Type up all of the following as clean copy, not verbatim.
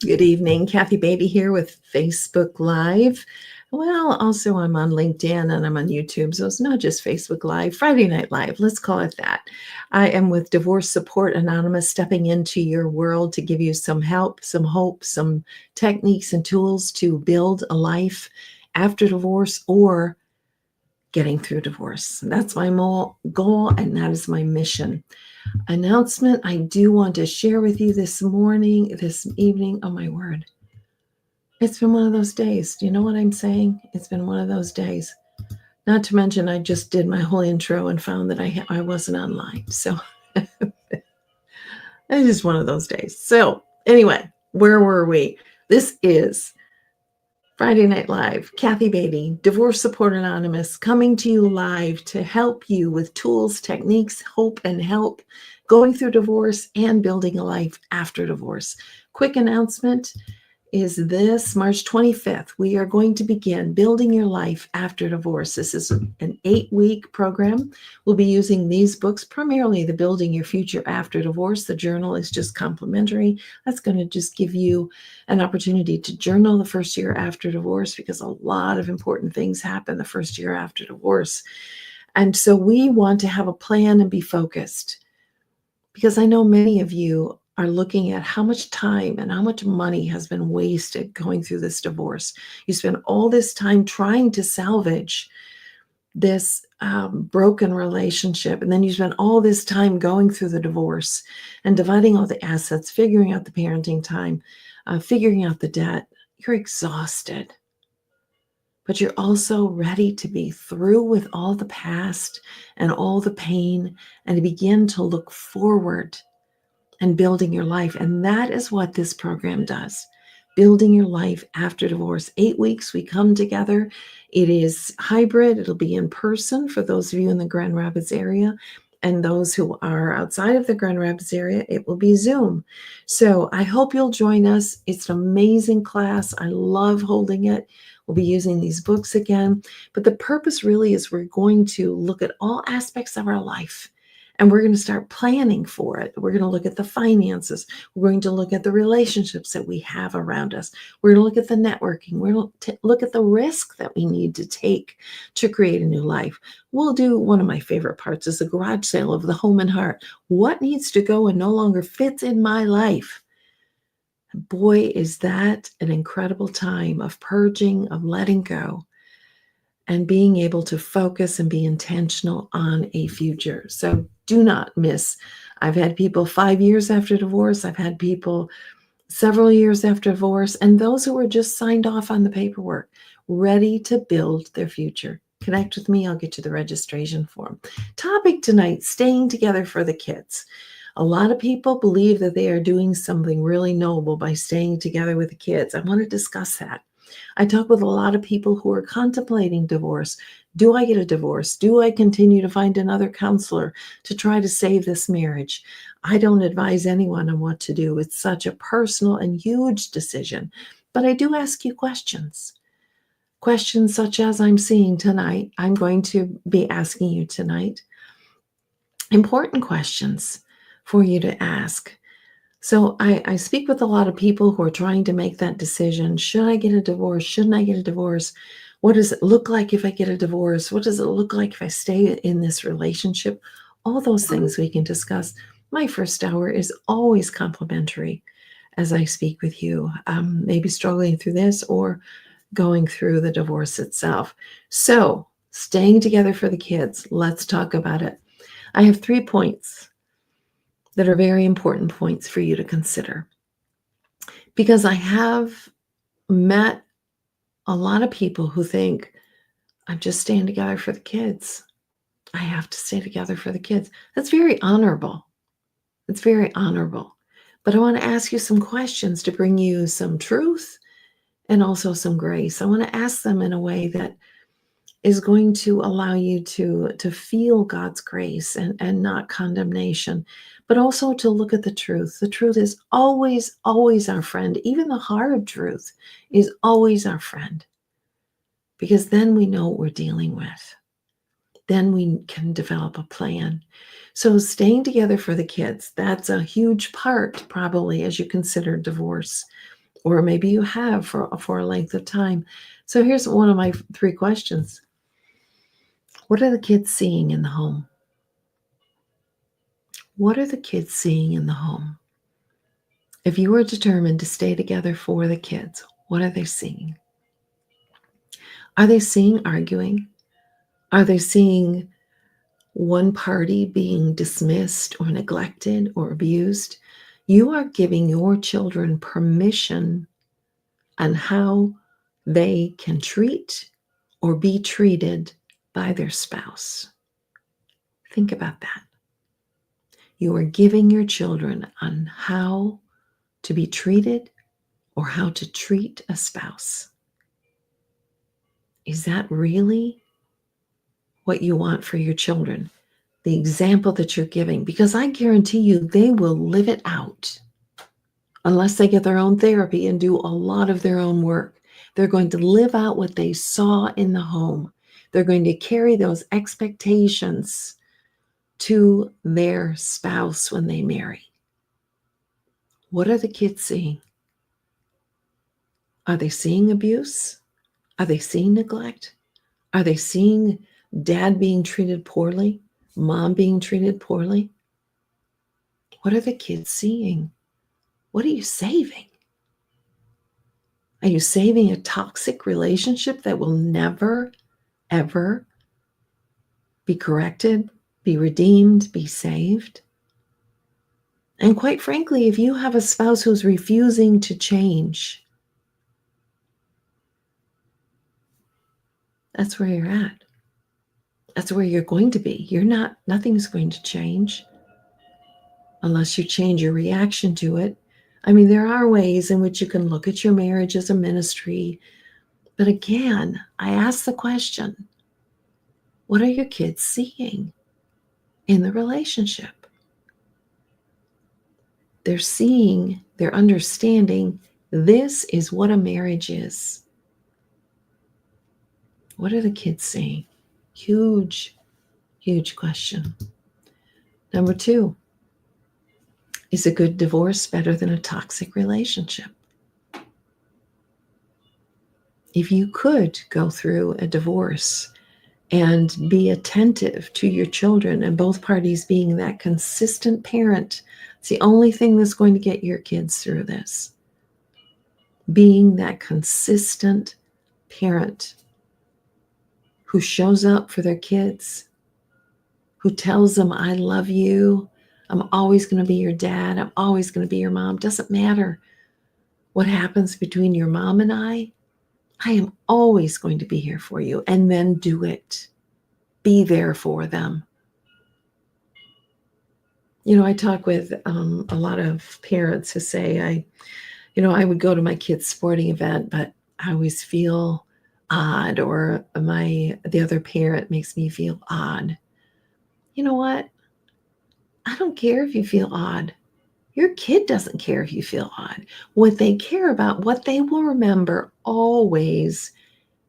Good evening. Kathy Beatty here with Facebook Live. Well, also I'm on LinkedIn and I'm on YouTube, so it's not just Facebook Live, Friday Night Live, let's call it that. I am with Divorce Support Anonymous, stepping into your world to give you some help, some hope, some techniques and tools to build a life after divorce or getting through divorce. That's my goal and that is my mission. Announcement I do want to share with you this evening. Oh my word. It's been one of those days. Do you know what I'm saying? It's been one of those days. Not to mention, I just did my whole intro and found that I wasn't online. So it's just one of those days. So, anyway, where were we? This is Friday Night Live. Kathy Beatty, Divorce Support Anonymous, coming to you live to help you with tools, techniques, hope, and help going through divorce and building a life after divorce. Quick announcement is this March 25th. We are going to begin building your life after divorce. This is an 8-week program. We'll be using these books, primarily the Building Your Future After Divorce. The journal is just complimentary. That's going to just give you an opportunity to journal the first year after divorce, because a lot of important things happen the first year after divorce. And so we want to have a plan and be focused, because I know many of you are looking at how much time and how much money has been wasted going through this divorce. You spend all this time trying to salvage this broken relationship, and then you spend all this time going through the divorce and dividing all the assets, figuring out the parenting time, figuring out the debt. You're exhausted, but you're also ready to be through with all the past and all the pain and to begin to look forward and building your life. And that is what this program does. Building your life after divorce. 8 weeks, we come together. It is hybrid. It'll be in person for those of you in the Grand Rapids area. And those who are outside of the Grand Rapids area, it will be Zoom. So I hope you'll join us. It's an amazing class. I love holding it. We'll be using these books again. But the purpose really is we're going to look at all aspects of our life. And we're going to start planning for it. We're going to look at the finances. We're going to look at the relationships that we have around us. We're going to look at the networking. We're going to look at the risk that we need to take to create a new life. We'll do one of my favorite parts is the garage sale of the home and heart. What needs to go and no longer fits in my life? Boy, is that an incredible time of purging, of letting go, and being able to focus and be intentional on a future. So do not miss. I've had people 5 years after divorce. I've had people several years after divorce, and those who were just signed off on the paperwork, ready to build their future. Connect with me. I'll get you the registration form. Topic tonight, staying together for the kids. A lot of people believe that they are doing something really noble by staying together with the kids. I want to discuss that. I talk with a lot of people who are contemplating divorce. Do I get a divorce? Do I continue to find another counselor to try to save this marriage? I don't advise anyone on what to do. It's such a personal and huge decision. But I do ask you questions. Questions such as I'm seeing tonight. I'm going to be asking you tonight. Important questions for you to ask. So I speak with a lot of people who are trying to make that decision. Should I get a divorce? Shouldn't I get a divorce? What does it look like if I get a divorce? What does it look like if I stay in this relationship? All those things we can discuss. My first hour is always complimentary as I speak with you, maybe struggling through this or going through the divorce itself. So staying together for the kids, let's talk about it. I have 3 points that are very important points for you to consider, because I have met a lot of people who think, I'm just staying together for the kids. I have to stay together for the kids. That's very honorable. It's very honorable. But I want to ask you some questions to bring you some truth and also some grace. I want to ask them in a way that is going to allow you to feel God's grace and not condemnation, but also to look at the truth. The truth is always, always our friend. Even the hard truth is always our friend, because then we know what we're dealing with. Then we can develop a plan. So staying together for the kids, that's a huge part probably as you consider divorce. or maybe you have for a length of time. So here's one of my 3 questions. What are the kids seeing in the home? What are the kids seeing in the home? If you were determined to stay together for the kids, what are they seeing? Are they seeing arguing? Are they seeing one party being dismissed or neglected or abused? You are giving your children permission on how they can treat or be treated by their spouse. Think about that. You are giving your children on how to be treated or how to treat a spouse. Is that really what you want for your children? The example that you're giving? Because I guarantee you they will live it out unless they get their own therapy and do a lot of their own work. They're going to live out what they saw in the home. They're going to carry those expectations to their spouse when they marry. What are the kids seeing? Are they seeing abuse? Are they seeing neglect? Are they seeing dad being treated poorly? Mom being treated poorly? What are the kids seeing? What are you saving? Are you saving a toxic relationship that will never, ever be corrected, be redeemed, be saved? And quite frankly, if you have a spouse who's refusing to change, that's where you're at. That's where you're going to be. Nothing's going to change unless you change your reaction to it. I mean, there are ways in which you can look at your marriage as a ministry. But again, I ask the question, what are your kids seeing in the relationship? They're seeing, they're understanding, this is what a marriage is. What are the kids seeing? Huge, huge question. Number 2, is a good divorce better than a toxic relationship? If you could go through a divorce and be attentive to your children and both parties being that consistent parent, it's the only thing that's going to get your kids through this. Being that consistent parent who shows up for their kids, who tells them, I love you. I'm always going to be your dad. I'm always going to be your mom. Doesn't matter what happens between your mom and I am always going to be here for you. And then do it. Be there for them. You know, I talk with a lot of parents who say, I would go to my kid's sporting event, but I always feel odd, or the other parent makes me feel odd. You know what? I don't care if you feel odd. Your kid doesn't care if you feel odd. What they care about, what they will remember always,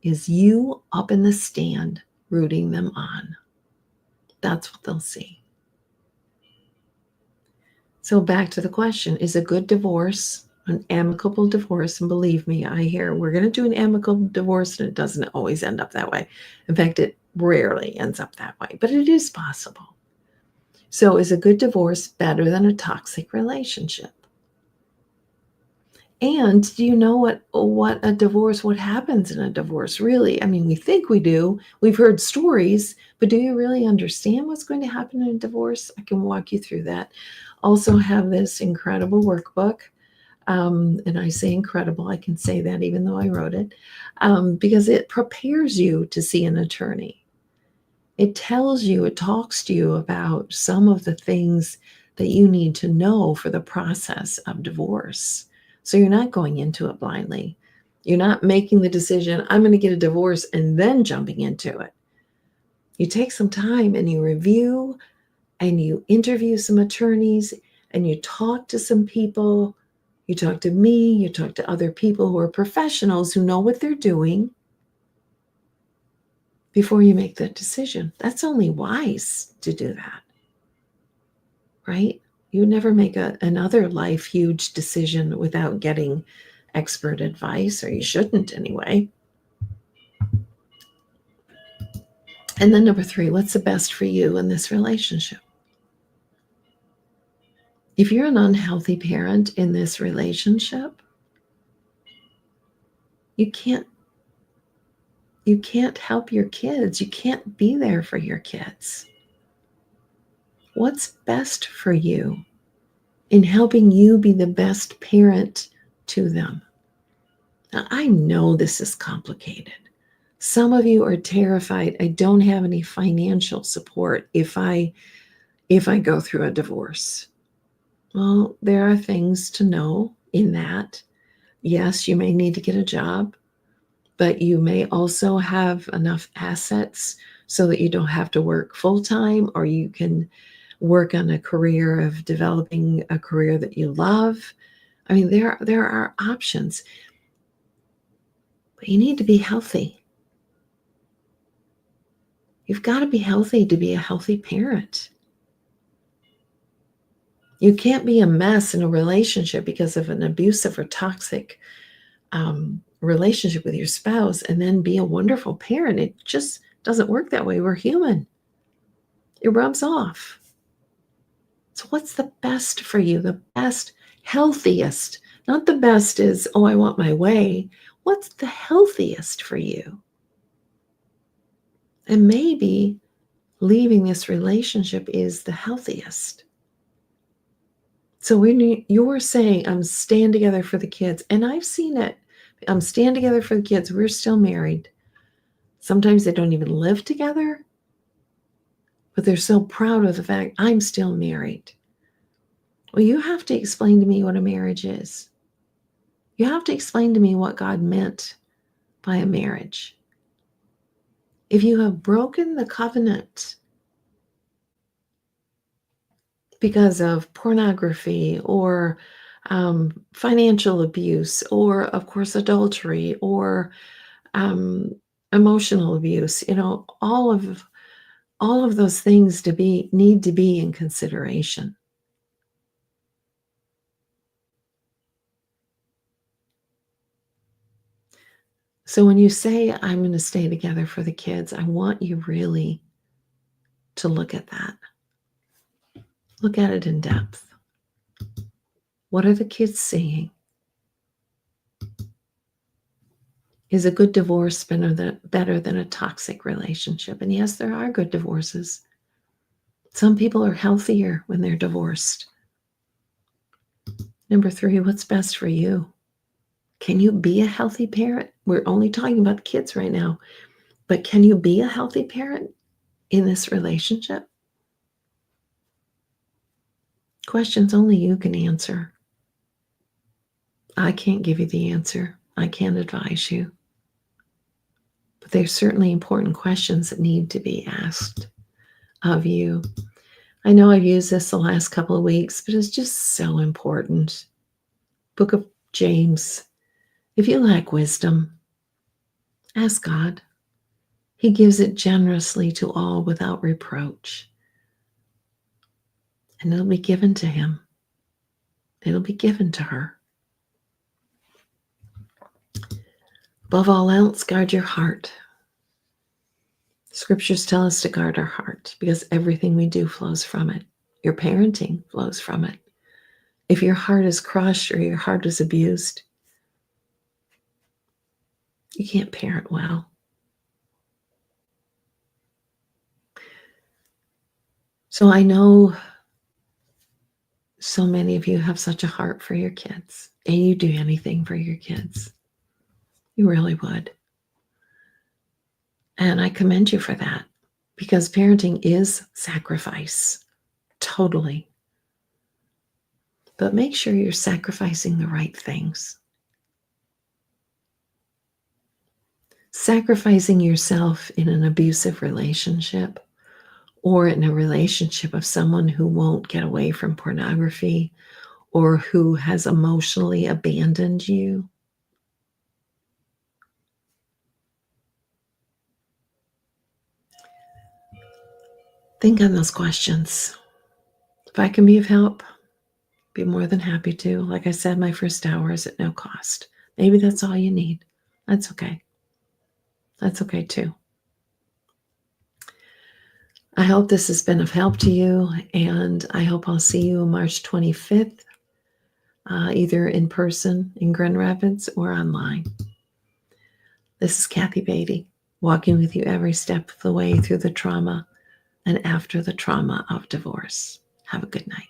is you up in the stand rooting them on. That's what they'll see. So back to the question, is a good divorce an amicable divorce? And believe me, I hear we're going to do an amicable divorce, and it doesn't always end up that way. In fact, it rarely ends up that way, but it is possible. So is a good divorce better than a toxic relationship? And do you know what happens in a divorce really? I mean, we think we do. We've heard stories, but do you really understand what's going to happen in a divorce? I can walk you through that. Also have this incredible workbook. And I say incredible, I can say that even though I wrote it, because it prepares you to see an attorney. It talks to you about some of the things that you need to know for the process of divorce. So you're not going into it blindly. You're not making the decision, I'm going to get a divorce, and then jumping into it. You take some time and you review and you interview some attorneys and you talk to some people. You talk to me, you talk to other people who are professionals who know what they're doing before you make that decision. That's only wise to do that, right? You would never make another life huge decision without getting expert advice, or you shouldn't anyway. And then number 3, what's the best for you in this relationship? If you're an unhealthy parent in this relationship, you can't help your kids. You can't be there for your kids. What's best for you in helping you be the best parent to them? Now, I know this is complicated. Some of you are terrified. I don't have any financial support if I go through a divorce. Well, there are things to know in that. Yes, you may need to get a job, but you may also have enough assets so that you don't have to work full-time, or you can work on a career of developing a career that you love. I mean, there are options, but you need to be healthy. You've got to be healthy to be a healthy parent. You can't be a mess in a relationship because of an abusive or toxic relationship with your spouse and then be a wonderful parent. It just doesn't work that way. We're human. It rubs off. So what's the best for you? The best, healthiest. Not the best is, oh, I want my way. What's the healthiest for you? And maybe leaving this relationship is the healthiest. So when you're saying, I'm staying together for the kids, and I've seen it, I'm staying together for the kids, we're still married. Sometimes they don't even live together, but they're so proud of the fact I'm still married. Well, you have to explain to me what a marriage is. You have to explain to me what God meant by a marriage. If you have broken the covenant because of pornography or financial abuse, or of course adultery, or emotional abuse, all of those things need to be in consideration. So when you say, I'm going to stay together for the kids, I want you really to look at that. Look at it in depth. What are the kids seeing? Is a good divorce better than a toxic relationship? And yes, there are good divorces. Some people are healthier when they're divorced. Number 3, what's best for you? Can you be a healthy parent? We're only talking about kids right now, but can you be a healthy parent in this relationship? Questions only you can answer. I can't give you the answer. I can't advise you. But there's certainly important questions that need to be asked of you. I know I've used this the last couple of weeks, but it's just so important. Book of James. If you lack wisdom, ask God. He gives it generously to all without reproach. And it'll be given to him. It'll be given to her. Above all else, guard your heart. Scriptures tell us to guard our heart because everything we do flows from it. Your parenting flows from it. If your heart is crushed or your heart is abused, you can't parent well. So I know so many of you have such a heart for your kids, and you do anything for your kids. You really would. And I commend you for that, because parenting is sacrifice, totally. But make sure you're sacrificing the right things. Sacrificing yourself in an abusive relationship, or in a relationship of someone who won't get away from pornography, or who has emotionally abandoned you. Think on those questions. If I can be of help, be more than happy to. Like I said, my first hour is at no cost. Maybe that's all you need. That's okay. That's okay too. I hope this has been of help to you, and I hope I'll see you March 25th, either in person in Grand Rapids or online. This is Kathy Beatty, walking with you every step of the way through the trauma and after the trauma of divorce. Have a good night.